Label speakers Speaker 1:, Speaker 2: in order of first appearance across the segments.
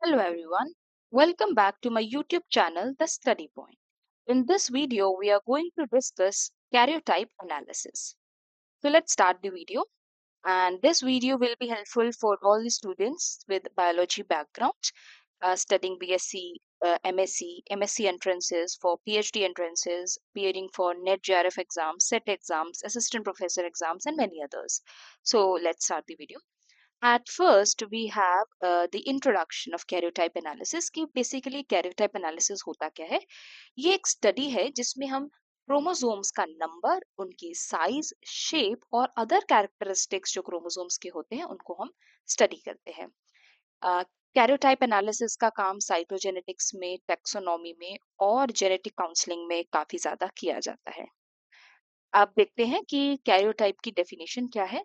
Speaker 1: Hello everyone, welcome back to my YouTube channel, The Study Point. In this video, we are going to discuss karyotype analysis. So let's start the video. And this video will be helpful for all the students with biology background, studying BSc, MSc, MSc entrances, for PhD entrances, appearing for NET JRF exams, SET exams, assistant professor exams, and many others. So let's start the video. At first, we have the introduction of karyotype analysis कि basically karyotype analysis होता क्या है. ये एक study है जिसमें हम chromosomes का नंबर, उनकी साइज, शेप और अदर कैरेक्टरिस्टिक्स जो क्रोमोसोम्स के होते हैं उनको हम स्टडी करते हैं. कैरियोटाइप एनालिसिस का काम साइटोजेनेटिक्स में, टैक्सोनॉमी में और जेनेटिक काउंसलिंग में काफी ज्यादा किया जाता है. आप देखते हैं कि कैरियोटाइप की डेफिनेशन क्या है.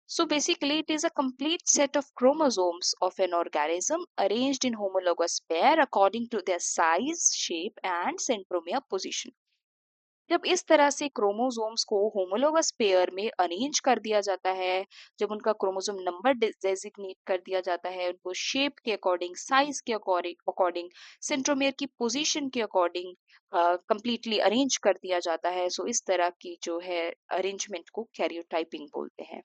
Speaker 1: So basically, it is a complete set of chromosomes of an organism arranged in homologous pair according to their size, shape and centromere position. जब इस तरह से क्रोमोसोम्स को होमोलोगस पेयर में अरेंज कर दिया जाता है, जब उनका क्रोमोसोम नंबर डेजिग्नेट कर दिया जाता है, उनको शेप के अकॉर्डिंग, साइज के अकॉर्डिंग, सेंट्रोमियर की पोजीशन के अकॉर्डिंग कंप्लीटली अरेंज कर दिया जाता है. सो इस तरह की जो है अरेंजमेंट को कैरियोटाइपिंग बोलते हैं.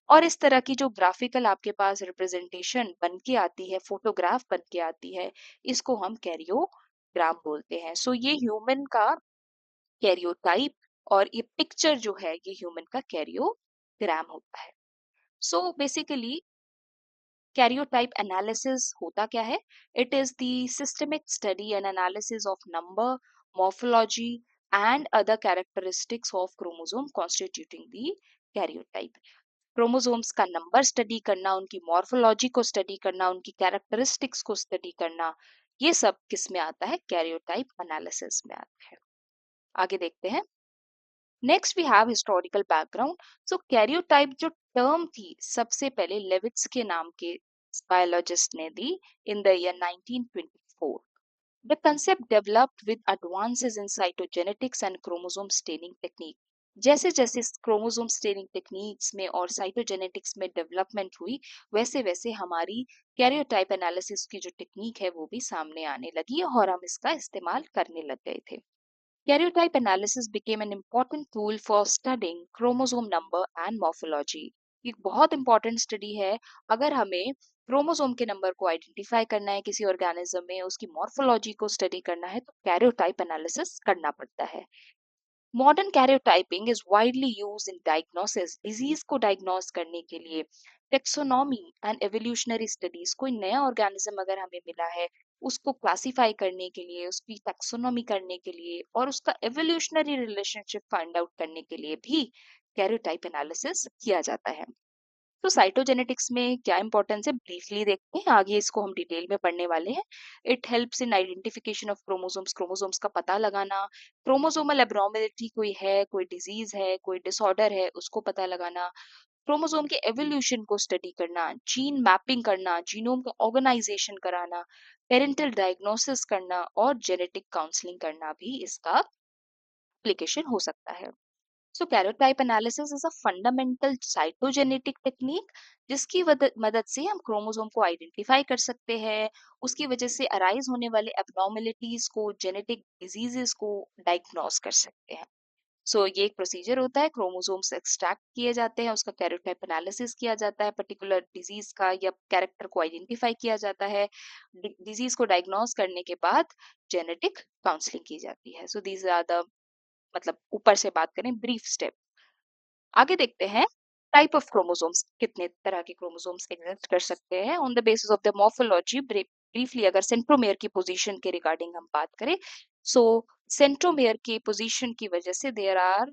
Speaker 1: और इस तरह की जो ग्राफिकल आपके पास रिप्रेजेंटेशन बन के आती है, फोटोग्राफ बन के आती है, इसको हम कैरियोग्राम बोलते हैं. सो ये ह्यूमन का कैरियोटाइप और ये पिक्चर जो है ये ह्यूमन का कैरियोग्राम होता है. सो बेसिकली कैरियोटाइप एनालिसिस होता क्या है. It is the systemic study and analysis of number, morphology and other characteristics of chromosome constituting the karyotype. Chromosomes का नंबर स्टडी करना, उनकी मॉर्फोलॉजी को स्टडी करना, उनकी कैरेक्टरिस्टिक्स को स्टडी करना, ये सब किस में आता है, कैरियोटाइप एनालिसिस में आता है. आगे देखते हैं. Next we have historical background. So karyotype जो टर्म थी सबसे पहले लेविट्स के नाम के बायोलॉजिस्ट ने दी in the year 1924. The concept developed with advances in cytogenetics and chromosome staining technique. जैसे जैसे क्रोमोसोम स्टेनिंग टेक्निक्स में और साइटोजेनेटिक्स में डेवलपमेंट हुई, वैसे वैसे हमारी कैरियोटाइप एनालिसिस की जो टेक्निक है वो भी सामने आने लगी और हम इसका इस्तेमाल करने लग गए थे. Karyotype analysis became an important tool for studying chromosome number and morphology. एक बहुत इंपॉर्टेंट स्टडी है. अगर हमें क्रोमोसोम के नंबर को आइडेंटिफाई करना है किसी ऑर्गेनिज्म में, उसकी मॉर्फोलॉजी को स्टडी करना है, तो कैरियोटाइप एनालिसिस करना पड़ता है. Modern karyotyping is widely used in diagnosis, disease को डायग्नोस करने के लिए. टेक्सोनॉमी एंड एवोल्यूशनरी स्टडीज, कोई नया ऑर्गेनिज्म अगर हमें मिला है उसको क्लासिफाई करने के लिए, उसकी टैक्सोनॉमी करने के लिए और उसका एवोल्यूशनरी रिलेशनशिप फाइंड आउट करने के लिए भी कैरियोटाइप एनालिसिस किया जाता है. तो साइटोजेनेटिक्स में क्या इंपॉर्टेंस है ब्रीफली देखते हैं, आगे इसको हम डिटेल में पढ़ने वाले हैं. It helps in identification of chromosomes, chromosomes का पता लगाना. क्रोमोसोमल एब्नॉर्मेलिटी कोई है, कोई डिजीज है, कोई डिसऑर्डर है, उसको पता लगाना. क्रोमोसोम के एवोल्यूशन को स्टडी करना, जीन मैपिंग करना, जीनोम का ऑर्गेनाइजेशन कराना, पेरेंटल डायग्नोसिस करना और जेनेटिक काउंसलिंग करना भी इसका एप्लीकेशन हो सकता है. So karyotype analysis is a fundamental cytogenetic technique जिसकी मदद से हम क्रोमोसोम को आइडेंटिफाई कर सकते हैं, उसकी वजह से अराइज होने वाले एब्नॉर्मेलिटीज को, जेनेटिक डिजीजेस को डायग्नोस कर सकते हैं. सो ये एक प्रोसीजर होता है, क्रोमोसोम्स एक्सट्रैक्ट किए जाते हैं, उसका कैरियोटाइप एनालिसिस किया जाता है, पर्टिकुलर डिजीज का या कैरेक्टर को आइडेंटिफाई किया जाता है, डिजीज को डायग्नोस करने के बाद जेनेटिक काउंसलिंग की जाती है. सो दीज आर द, मतलब ऊपर से बात करें ब्रीफ स्टेप. आगे देखते हैं टाइप ऑफ क्रोमोसोम्स, कितने तरह के क्रोमोसोम्स एग्जिस्ट कर सकते हैं on the basis of the morphology. Briefly अगर सेंट्रोमेयर की पोजीशन के रिगार्डिंग हम बात करें, सो सेंट्रोमेयर की पोजीशन की वजह से there are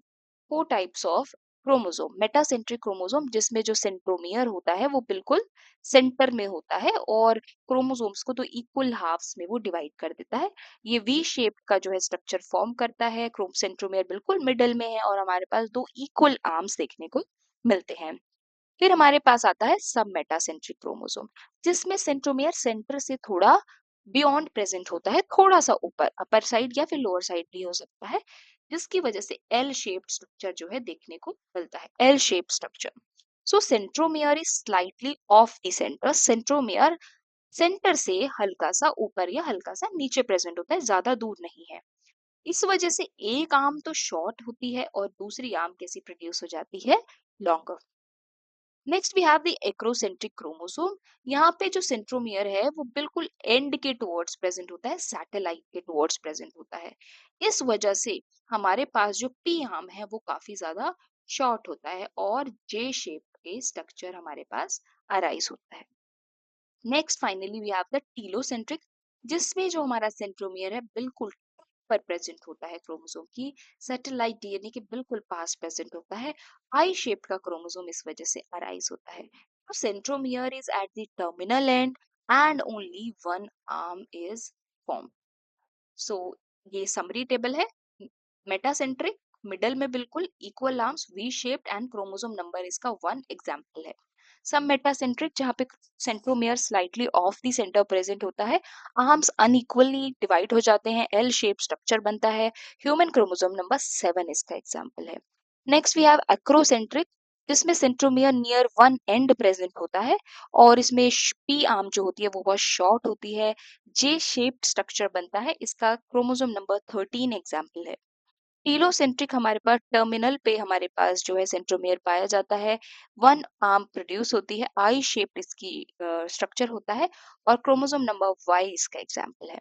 Speaker 1: four types of chromosome. Metacentric chromosome जिसमें जो सेंट्रोमियर होता है वो बिल्कुल सेंटर में होता है और क्रोमोसोम्स को तो इक्वल हाफ्स में वो डिवाइड कर देता है. ये वी शेप का जो है स्ट्रक्चर फॉर्म करता है. क्रोम सेंट्रोमियर बिल्कुल मिडल में है और हमारे पास दो इक्वल आर्म्स देखने को मिलते हैं. फिर हमारे पास आता है सब मेटासेंट्रिक क्रोमोसोम जिसमें सेंट्रोमियर सेंटर से थोड़ा बियॉन्ड प्रेजेंट होता है, थोड़ा सा ऊपर, अपर साइड या फिर लोअर साइड भी हो सकता है, जिसकी वजह से एल शेप्ड स्ट्रक्चर जो है देखने को मिलता है, L shape structure. So centromere is slightly off the centre. Centromere centre से हल्का सा ऊपर या हल्का सा नीचे प्रेजेंट होता है, ज्यादा दूर नहीं है। इस वजह से एक आर्म तो शॉर्ट होती है और दूसरी आर्म कैसी प्रोड्यूस हो जाती है, longer. Next we have the acrocentric chromosome. यहाँ पे जो सेंट्रोमियर है वो बिल्कुल एंड के टुवर्ड्स प्रेजेंट होता है, सैटेलाइट के टुवर्ड्स प्रेजेंट होता है। इस वजह से हमारे पास जो पी आर्म है वो काफी ज्यादा शॉर्ट होता है और जे शेप के स्ट्रक्चर हमारे पास अराइज होता है। Next finally we have the telocentric, जिसमें जो हमारा सेंट्रोमियर है बिल्कुल पर प्रेजेंट होता है क्रोमोसोम की, सैटेलाइट डीएनए के बिल्कुल पास प्रेजेंट होता है। आई शेप का क्रोमोसोम इस वजह से अराइज होता है। तो centromere is at the terminal end and only one arm is form. So ये समरी टेबल है। मेटासेंट्रिक, मिडल में बिल्कुल equal arms, V shaped and chromosome number इसका 1 एग्जांपल है। सब मेटासेंट्रिक जहाँ पे centromere slightly off the centre present होता है, आर्म्स अनइक्वली डिवाइड हो जाते हैं, एल शेप स्ट्रक्चर बनता है। ह्यूमन क्रोमोसोम नंबर 7 इसका एग्जांपल है। नेक्स्ट वी हैव एक्रोसेंट्रिक, जिसमें centromere near one and present होता है और इसमें पी आर्म जो होती है वो बहुत शॉर्ट होती है, जे शेप्ड स्ट्रक्चर बनता है, इसका क्रोमोसोम नंबर 13 एग्जाम्पल है। टीलोसेंट्रिक हमारे पास टर्मिनल पे हमारे पास जो है सेंट्रोमियर पाया जाता है, वन आर्म प्रोड्यूस होती है, आई शेप्ड इसकी स्ट्रक्चर होता है और क्रोमोसोम नंबर वाई इसका एग्जाम्पल है।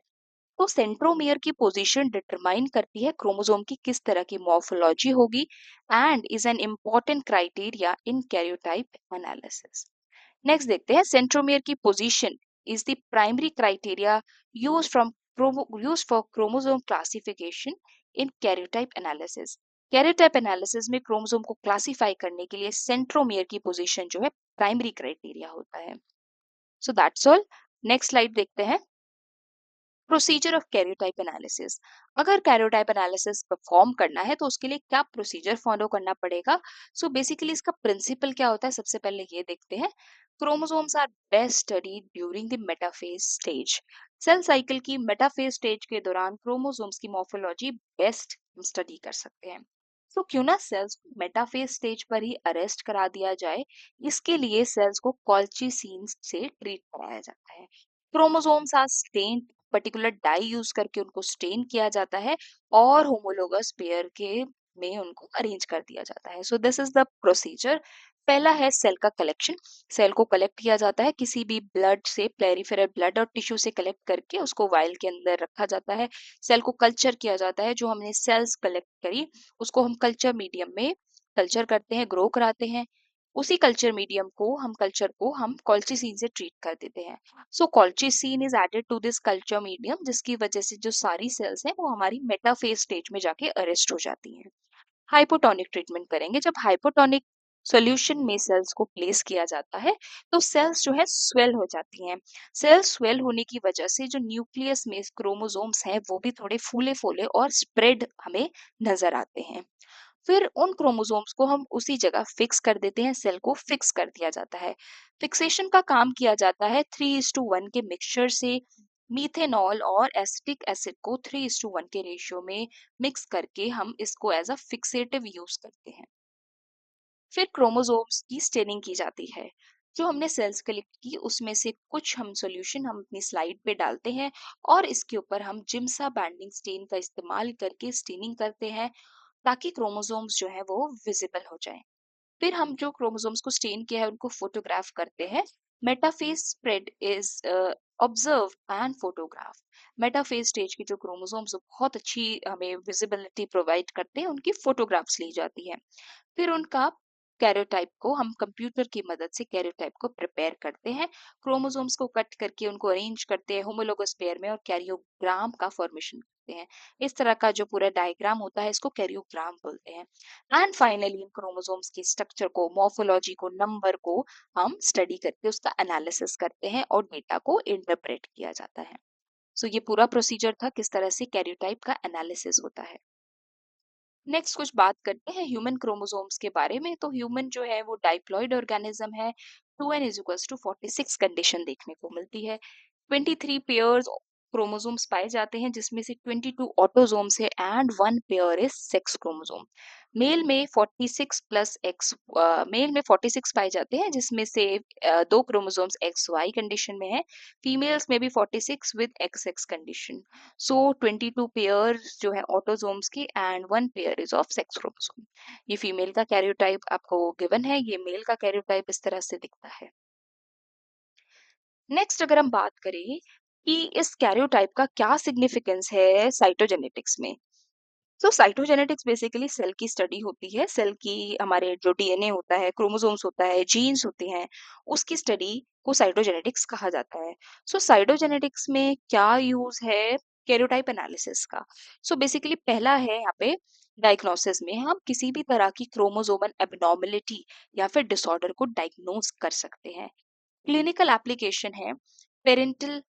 Speaker 1: तो सेंट्रोमियर की पोजीशन डिटरमाइन करती है क्रोमोसोम की किस तरह की मॉर्फोलॉजी होगी and is an important criteria in karyotype analysis. Next देखते हैं, सेंट्रोमियर की position is the primary criteria used from used for chromosome classification in karyotype analysis. Karyotype analysis में क्रोमोसोम को क्लासिफाई करने के लिए सेंट्रोमियर की पोजीशन जो है प्राइमरी क्राइटेरिया होता है। So that's all. Next slide देखते हैं, प्रोसीजर ऑफ कैरियोटाइप एनालिसिस। अगर कैरियोटाइप एनालिसिस परफॉर्म करना है तो उसके लिए क्या प्रोसीजर फॉलो करना पड़ेगा। सो बेसिकली इसका प्रिंसिपल क्या होता है, सबसे पहले ये देखते हैं। Chromosomes are best studied during the metaphase stage. Cell cycle की मेटाफेज स्टेज के दौरान क्रोमोसोम्स की मॉर्फोलॉजी बेस्ट स्टडी कर सकते हैं। तो क्यों ना सेल्स को मेटाफेज स्टेज पर ही अरेस्ट करा दिया जाए, इसके लिए सेल्स को कॉल्चीसीन से ट्रीट कराया जाता है। Chromosomes are stain, particular dye use करके उनको स्टेन किया जाता है और होमोलोगस पेयर के में उनको अरेंज कर दिया जाता है। So this is the procedure. पहला है सेल का कलेक्शन। सेल को कलेक्ट किया जाता है किसी भी ब्लड से, पेरिफेरल ब्लड और टिश्यू से कलेक्ट करके उसको वाइल के अंदर रखा जाता है। सेल को कल्चर किया जाता है, जो हमने सेल्स कलेक्ट करी उसको हम कल्चर मीडियम में कल्चर करते हैं, ग्रो कराते हैं। उसी कल्चर को हम कॉल्चीसीन से ट्रीट कर देते हैं। So colchicine is added to this culture medium, जिसकी वजह से जो सारी सेल्स हैं वो हमारी मेटाफेज स्टेज में जाके अरेस्ट हो जाती हैं। हाइपोटोनिक ट्रीटमेंट करेंगे। जब हाइपोटोनिक सॉल्यूशन में सेल्स को प्लेस किया जाता है तो सेल्स जो है स्वेल हो जाती हैं। सेल्स स्वेल होने की वजह से जो न्यूक्लियस में क्रोमोसोम्स हैं वो भी थोड़े फूले फूले और स्प्रेड हमें नजर आते हैं। फिर उन क्रोमोसोम्स को हम उसी जगह फिक्स कर देते हैं, सेल को फिक्स कर दिया जाता है। फिक्सेशन का काम किया जाता है 3:1 के मिक्सचर से। मीथेनॉल और एसिटिक एसिड को 3:1 के रेशियो में मिक्स करके हम इसको एज अ फिक्सेटिव यूज करते हैं। फिर क्रोमोसोम्स की स्टेनिंग की जाती है। जो हमने सेल्स कलेक्ट की उसमें से कुछ हम सॉल्यूशन हम अपनी स्लाइड पे डालते हैं और इसके ऊपर हम जिम्सा बैंडिंग स्टेन का इस्तेमाल करके स्टेनिंग करते हैं ताकि क्रोमोसोम्स जो है वो विजिबल हो जाएं। फिर हम जो क्रोमोसोम्स को स्टेन किया है उनको फोटोग्राफ करते हैं। Metaphase spread is observe and photograph. Metaphase stage की जो क्रोमोसोम्स बहुत अच्छी हमें विजिबिलिटी प्रोवाइड करते हैं उनकी फोटोग्राफ्स ली जाती है। फिर उनका कैरियोटाइप को हम कंप्यूटर की मदद से कैरियोटाइप को प्रिपेयर करते हैं। क्रोमोसोम्स को कट करके उनको अरेंज करते हैं होमोलोगस पेयर में और कैरियोग्राम का फॉर्मेशन करते हैं। इस तरह का जो पूरा डायग्राम होता है इसको कैरियोग्राम बोलते हैं। एंड फाइनली इन क्रोमोसोम्स की स्ट्रक्चर को, मॉर्फोलॉजी को, नंबर को हम स्टडी करके उसका एनालिसिस करते हैं और डेटा को इंटरप्रेट किया जाता है। सो ये पूरा प्रोसीजर था किस तरह से कैरियोटाइप का एनालिसिस होता है। नेक्स्ट कुछ बात करते हैं ह्यूमन क्रोमोसोम्स के बारे में। तो ह्यूमन जो है वो डाइप्लॉइड ऑर्गेनिज्म है। 2n = 46 कंडीशन देखने को मिलती है। 23 पेयर्स क्रोमोसोम्स पाए जाते हैं जिसमें से 22 ऑटोसोम्स है and 1 pair is sex chromosome. Male में 46 प्लस एक्स मेल में 46 पाए जाते हैं जिसमें से दो क्रोमोसोम्स एक्स वाई कंडीशन में है। फीमेल्स में भी 46 with x x condition. So 22 pair जो है ऑटोसोम्स की and 1 pair is of sex chromosome. ये फीमेल का कैरियोटाइप आपको गिवन है, ये मेल का कैरियोटाइप इस तरह से दिखता है। नेक्स्ट अगर हम बात करें कि इस कैरियोटाइप का क्या सिग्निफिकेंस है साइटोजेनेटिक्स में, तो साइटोजेनेटिक्स बेसिकली सेल की स्टडी होती है। सेल की हमारे जो डीएनए होता है, क्रोमोसोम्स होता है, जीन्स होते हैं, उसकी स्टडी को साइटोजेनेटिक्स कहा जाता है। सो साइटोजेनेटिक्स में क्या यूज है कैरियोटाइप एनालिसिस का? सो बेसिकली पहला है यहाँ पे डायग्नोसिस में हम किसी भी तरह की क्रोमोसोमल एबनॉर्मलिटी या फिर डिसऑर्डर को डायग्नोस कर सकते हैं। क्लिनिकल एप्लीकेशन है parental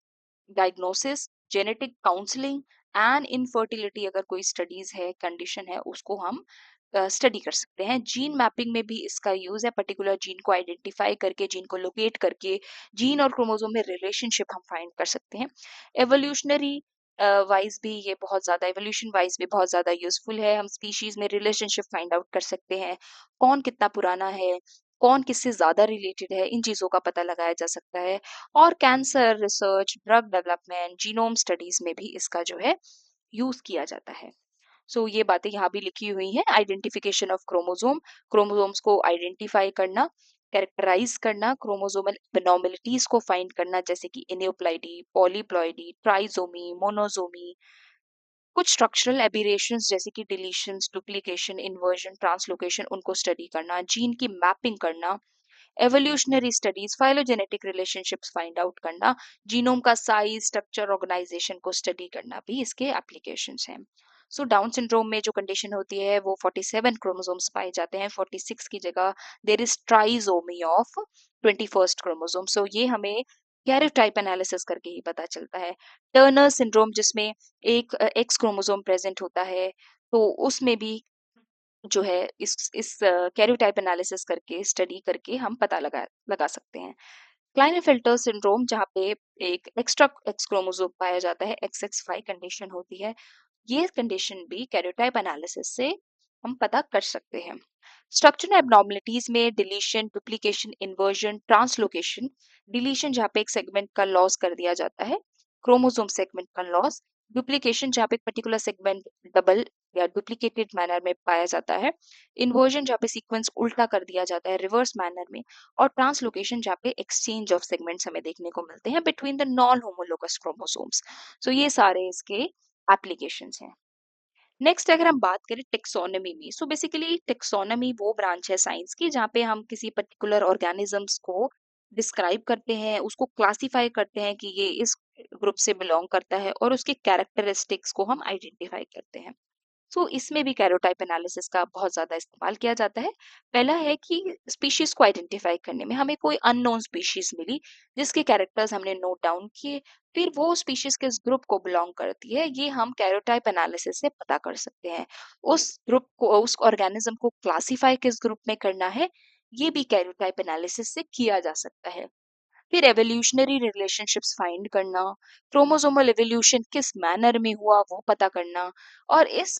Speaker 1: diagnosis, genetic counselling and infertility. अगर कोई स्टडीज है, कंडीशन है, उसको हम स्टडी कर सकते हैं। जीन मैपिंग में भी इसका यूज है, पर्टिकुलर जीन को आइडेंटिफाई करके, जीन को लोकेट करके जीन और क्रोमोसोम में रिलेशनशिप हम फाइंड कर सकते हैं। एवोल्यूशनरी वाइज भी ये बहुत ज्यादा, एवोल्यूशन वाइज भी बहुत ज्यादा यूजफुल है। हम स्पीशीज में रिलेशनशिप फाइंड आउट कर सकते हैं, कौन कितना पुराना है, कौन किससे ज्यादा रिलेटेड है, इन चीजों का पता लगाया जा सकता है। और cancer research, drug development, genome studies में भी इसका जो है यूज किया जाता है। सो ये बातें यहाँ भी लिखी हुई हैं। आइडेंटिफिकेशन ऑफ क्रोमोसोम, क्रोमोसोम्स को आइडेंटिफाई करना, कैरेक्टराइज करना, क्रोमोसोमल एबनॉर्मलिटीज को फाइंड करना जैसे कि इनियोप्लॉइडी, पॉलीप्लॉइडी, ट्राइसोमी, मोनोसोमी। कुछ स्ट्रक्चरल एबिरेशंस जैसे कि डिलीशंस, डुप्लीकेशन, इन्वर्जन, ट्रांसलोकेशन, उनको स्टडी करना, जीन की मैपिंग करना, evolutionary studies, phylogenetic relationships find out करना, जीनोम का साइज, स्ट्रक्चर, ऑर्गेनाइजेशन को स्टडी करना भी इसके एप्लीकेशंस हैं। सो डाउन सिंड्रोम में जो कंडीशन होती है वो 47 क्रोमोसोम्स पाए जाते हैं, 46 की जगह there is trisomy of 21st chromosome. So ये हमें कैरियोटाइप एनालिसिस करके ही पता चलता है। टर्नर सिंड्रोम जिसमें एक एक्स क्रोमोसोम प्रेजेंट होता है, तो उसमें भी जो है इस कैरियोटाइप एनालिसिस करके, स्टडी करके हम पता लगा लगा सकते हैं। क्लाइनेफेल्टर सिंड्रोम जहाँ पे एक एक्स्ट्रा एक्स क्रोमोसोम पाया जाता है, XXY कंडीशन होती है, ये कंडीशन भी कैरियोटाइप एनालिसिस से हम पता कर सकते हैं। स्ट्रक्चरल एबनॉर्मलिटीज में deletion, duplication, inversion, translocation. Deletion जहाँ पे एक सेगमेंट का लॉस कर दिया जाता है, क्रोमोसोम सेगमेंट का लॉस। डुप्लीकेशन जहाँ पे एक पर्टिकुलर सेगमेंट डबल या डुप्लीकेटेड मैनर में पाया जाता है। इन्वर्जन जहाँ पे सीक्वेंस उल्टा कर दिया जाता है रिवर्स मैनर में। और ट्रांसलोकेशन जहाँ पे एक्सचेंज ऑफ सेगमेंट्स हमें देखने को मिलते हैं between the non homologous chromosomes. So ये सारे इसके एप्लीकेशंस हैं। नेक्स्ट अगर हम बात करें टेक्सोनॉमी में, सो बेसिकली टेक्सोनॉमी वो ब्रांच है साइंस की जहाँ पे हम किसी पर्टिकुलर ऑर्गेनिजम्स को डिस्क्राइब करते हैं, उसको क्लासिफाई करते हैं कि ये इस ग्रुप से बिलोंग करता है, और उसके कैरेक्टरिस्टिक्स को हम आइडेंटिफाई करते हैं। सो इसमें भी कैरोटाइप एनालिसिस का बहुत ज्यादा इस्तेमाल किया जाता है। पहला है कि स्पीशीज को आइडेंटिफाई करने में हमें कोई अननोन स्पीशीज मिली जिसके कैरेक्टर्स हमने नोट डाउन किए, फिर वो स्पीशीज किस ग्रुप को बिलोंग करती है ये हम कैरोटाइप एनालिसिस से पता कर सकते हैं। उस ग्रुप को, उस ऑर्गेनिज्म को क्लासिफाई किस ग्रुप में करना है, ये भी कैरोटाइप एनालिसिस से किया जा सकता है। फिर एवोल्यूशनरी रिलेशनशिप्स फाइंड करना, क्रोमोसोमल एवोल्यूशन किस मैनर में हुआ वो पता करना, और इस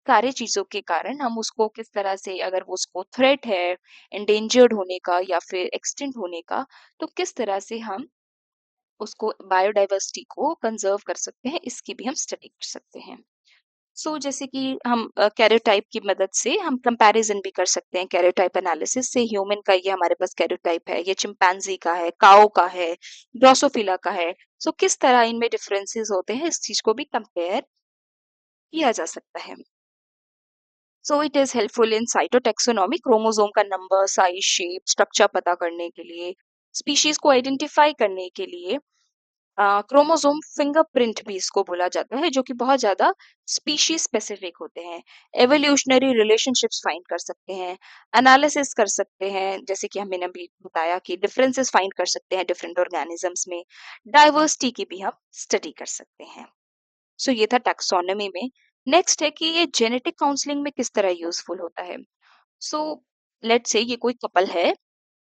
Speaker 1: सारे चीजों के कारण हम उसको किस तरह से, अगर वो उसको थ्रेट है एंडेंजर्ड होने का या फिर एक्सटिंक्ट होने का, तो किस तरह से हम उसको बायोडाइवर्सिटी को कंजर्व कर सकते हैं, इसकी भी हम स्टडी कर सकते हैं। जैसे कि हम कैरियोटाइप की मदद से हम कंपैरिजन भी कर सकते हैं। कैरियोटाइप एनालिसिस से ह्यूमन का ये हमारे पास कैरियोटाइप है, ये चिंपैंजी का है, काऊ का है, ड्रोसोफिला का है। किस तरह इनमें डिफरेंसेस होते हैं, इस चीज को भी कंपेयर किया जा सकता है। It is helpful in cytotaxonomy, chromosome का नंबर, साइज, शेप, स्ट्रक्चर पता करने के लिए, स्पीशीज को आइडेंटिफाई करने के लिए। क्रोमोसोम फिंगरप्रिंट भी इसको बोला जाता है, जो कि बहुत ज्यादा स्पीशीज स्पेसिफिक होते हैं। एवोल्यूशनरी रिलेशनशिप्स फाइंड कर सकते हैं, एनालिसिस कर सकते हैं, जैसे कि हमने अभी बताया कि डिफरेंसेस फाइंड कर सकते हैं डिफरेंट ऑर्गेनिजम्स में। डाइवर्सिटी की भी हम स्टडी कर सकते हैं। ये था टैक्सोनॉमी में। नेक्स्ट है कि ये जेनेटिक काउंसलिंग में किस तरह यूजफुल होता है। सो लेट्स से ये कोई कपल है,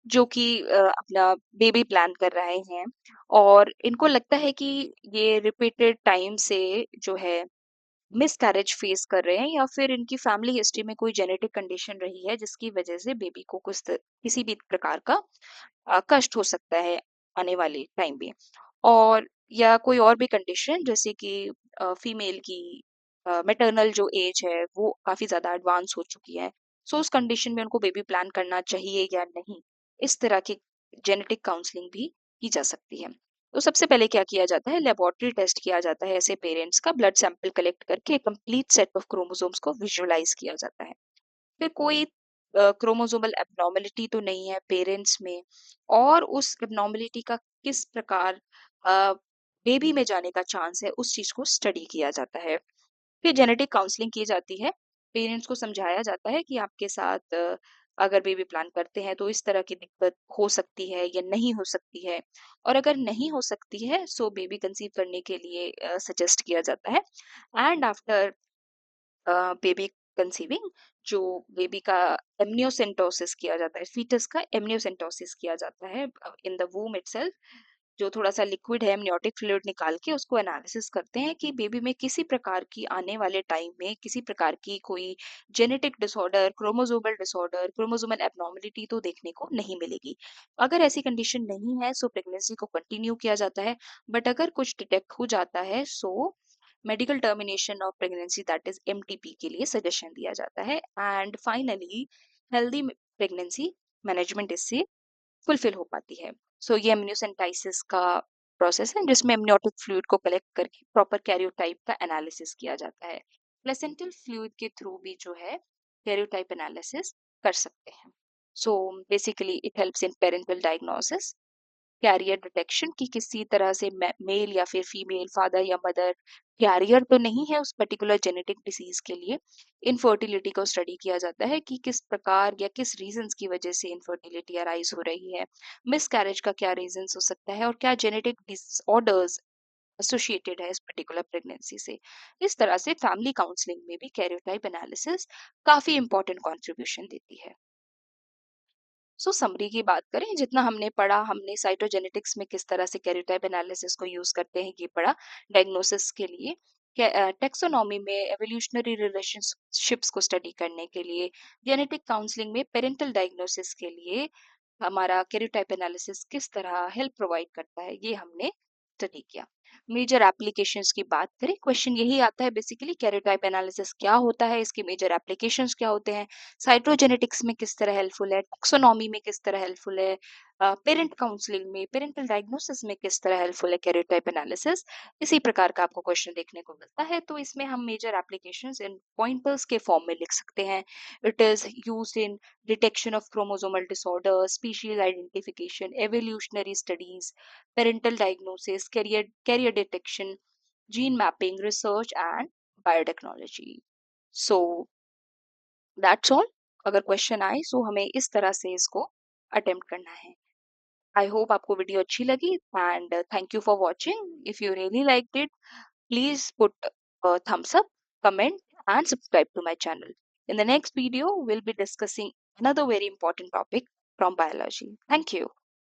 Speaker 1: जो कि अपना बेबी प्लान कर रहे हैं और इनको लगता है कि ये रिपीटेड टाइम से जो है मिसकैरेज फेस कर रहे हैं या फिर इनकी फैमिली हिस्ट्री में कोई जेनेटिक कंडीशन रही है जिसकी वजह से बेबी को किसी भी प्रकार का कष्ट हो सकता है आने वाले टाइम में। और या कोई और भी कंडीशन जैसे कि फीमेल की मैटरनल जो एज है वो काफी ज्यादा एडवांस हो चुकी है। सो उस कंडीशन में उनको बेबी प्लान करना चाहिए या नहीं, इस तरह की जेनेटिक काउंसलिंग भी की जा सकती है। तो सबसे पहले क्या किया जाता है, लेबोरेटरी टेस्ट किया जाता है, ऐसे पेरेंट्स का ब्लड सैंपल कलेक्ट करके कंप्लीट सेट ऑफ क्रोमोसोम्स को विजुअलाइज किया जाता है। फिर कोई क्रोमोसोमल एब्नॉर्मेलिटी तो नहीं है पेरेंट्स में, और उस एब्नॉर्मेलिटी का किस प्रकार बेबी में जाने का चांस है उस चीज को स्टडी किया जाता है। फिर जेनेटिक काउंसलिंग की जाती है, पेरेंट्स को समझाया जाता है कि आपके साथ अगर बेबी प्लान करते हैं तो इस तरह की दिक्कत हो सकती है या नहीं हो सकती है, और अगर नहीं हो सकती है सो बेबी कंसीव करने के लिए सजेस्ट किया जाता है। एंड आफ्टर बेबी कंसीविंग जो बेबी का एमनियोसेंटोसिस किया जाता है, फीटस का एमनियोसेंटोसिस किया जाता है इन द वूम इटसेल्फ। जो थोड़ा-सा लिक्विड है एमनियोटिक फ्लूइड निकाल के उसको एनालिसिस करते हैं कि बेबी में किसी प्रकार की आने वाले टाइम में किसी प्रकार की कोई genetic disorder, chromosomal disorder, chromosomal abnormality तो देखने को नहीं मिलेगी। अगर ऐसी कंडीशन नहीं है सो प्रेगनेंसी को कंटिन्यू किया जाता है, बट अगर कुछ डिटेक्ट हो जाता है so medical termination of pregnancy that is MTP के लिए सजेशन दिया जाता है। And finally healthy pregnancy management इससे फुलफिल हो पाती है। सो ये एमनियोसेंटाइसिस का प्रोसेस है जिसमें एमनियोटिक फ्लूइड को कलेक्ट करके प्रॉपर कैरियोटाइप का एनालिसिस किया जाता है। प्लेसेंटल फ्लूइड के थ्रू भी जो है कैरियोटाइप एनालिसिस कर सकते हैं। So basically it helps in parental diagnosis, carrier detection कि किसी तरह से मेल या फिर फीमेल, फादर या मदर कैरियर तो नहीं है उस पर्टिकुलर जेनेटिक डिसीज के लिए। इनफर्टिलिटी को स्टडी किया जाता है कि किस प्रकार या किस रीजंस की वजह से इनफर्टिलिटी अराइज हो रही है, मिसकैरेज का क्या रीजंस हो सकता है, और क्या जेनेटिक डिसऑर्डर्स एसोसिएटेड है इस पर्टिकुलर प्रेगनेंसी से। इस तरह से फैमिली काउंसलिंग में भी कैरियोटाइप एनालिसिस काफी इंपॉर्टेंट कंट्रीब्यूशन देती है। सो समरी की बात करें, जितना हमने पढ़ा, हमने साइटोजेनेटिक्स में किस तरह से कैरियोटाइप एनालिसिस को यूज करते हैं ये पढ़ा डायग्नोसिस के लिए। टेक्सोनॉमी में एवोल्यूशनरी रिलेशनशिप्स को स्टडी करने के लिए, जेनेटिक काउंसलिंग में पेरेंटल डायग्नोसिस के लिए हमारा कैरियोटाइप एनालिसिस किस तरह हेल्प प्रोवाइड करता है ये हमने स्टडी किया। मेजर एप्लीकेशंस की बात करें, क्वेश्चन यही आता है बेसिकली कैरियोटाइप एनालिसिस क्या होता है, इसके मेजर एप्लीकेशंस क्या होते हैं, साइटोजेनेटिक्स में किस तरह हेल्पफुल है, टैक्सोनॉमी में किस तरह हेल्पफुल है, पेरेंट काउंसलिंग में, पेरेंटल डायग्नोसिस में किस तरह हेल्पफुल है कैरियोटाइप एनालिसिस। इसी प्रकार का आपको क्वेश्चन देखने को मिलता है, तो इसमें हम मेजर एप्लीकेशंस इन पॉइंटर्स के फॉर्म में लिख सकते हैं। It is used in detection of chromosomal disorder, species identification, evolutionary studies, parental diagnosis, carrier detection, gene mapping, research and biotechnology. So that's all. अगर क्वेश्चन आए सो हमें इस तरह से इसको अटेम्प्ट करना है। आई होप आपको वीडियो अच्छी लगी and thank you for watching. If you really like it please put thumbs up, comment and subscribe to my channel. In the next video we'll be discussing another very important topic from biology. Thank you.